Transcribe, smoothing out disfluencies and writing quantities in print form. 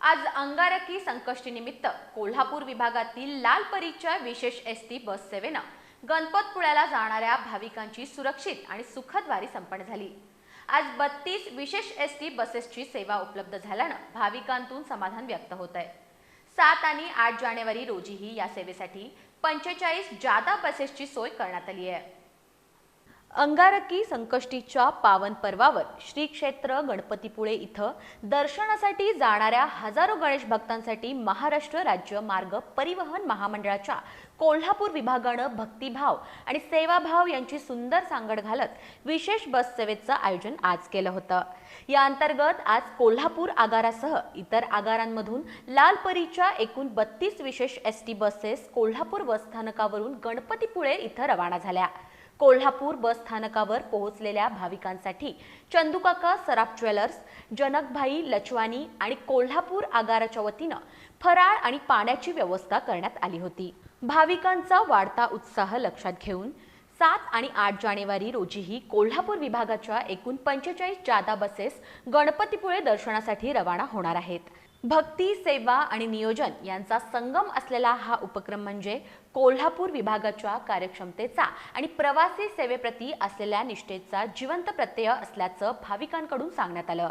आज अंगारकी संकष्टीनिमित्त कोल्हापूर विभागातील लालपरीच्या विशेष एसटी बस सेवेनं गणपतपुळ्याला जाणाऱ्या भाविकांची सुरक्षित आणि सुखद वारी संपन्न झाली। आज 32 विशेष एसटी बसेसची सेवा उपलब्ध झाल्यानं भाविकांतून समाधान व्यक्त होत आहे। 7 आणि 8 जानेवारी रोजीही या सेवेसाठी 45 जादा बसेसची सोय करण्यात आली आहे। अंगारकी संकष्टीच्या पावन पर्वावर श्री क्षेत्र गणपतीपुळे इथं दर्शनासाठी जाणाऱ्या हजारो गणेश भक्तांसाठी महाराष्ट्र राज्य मार्ग परिवहन महामंडळाच्या कोल्हापूर विभागानं भक्तिभाव आणि सेवाभाव यांची सुंदर सांगड घालत विशेष बस सेवेचं आयोजन आज केलं होतं। या अंतर्गत आज कोल्हापूर आगारासह इतर आगारांमधून लालपरीच्या एकूण 32 विशेष एसटी बसेस कोल्हापूर बसस्थानकावरून गणपतीपुळे इथं रवाना झाल्या। कोल्हापूर बस स्थानकावर पोहोचलेल्या भाविकांसाठी चंदूकाका सराफ ज्वेलर्स, जनकभाई लचवानी आणि कोल्हापूर आगाराच्या वतीनं फराळ आणि पाण्याची व्यवस्था करण्यात आली होती। भाविकांचा वाढता उत्साह लक्षात घेऊन 7 आणि 8 जानेवारी रोजीही कोल्हापूर विभागाच्या एकूण 45 जादा बसेस गणपतीपुळे दर्शनासाठी रवाना होणार आहेत। भक्ती, सेवा आणि नियोजन यांचा संगम असलेला हा उपक्रम म्हणजे कोल्हापूर विभागाच्या कार्यक्षमतेचा आणि प्रवासी सेवेप्रती असलेल्या निष्ठेचा जिवंत प्रत्यय असल्याचं भाविकांकडून सांगण्यात आलं।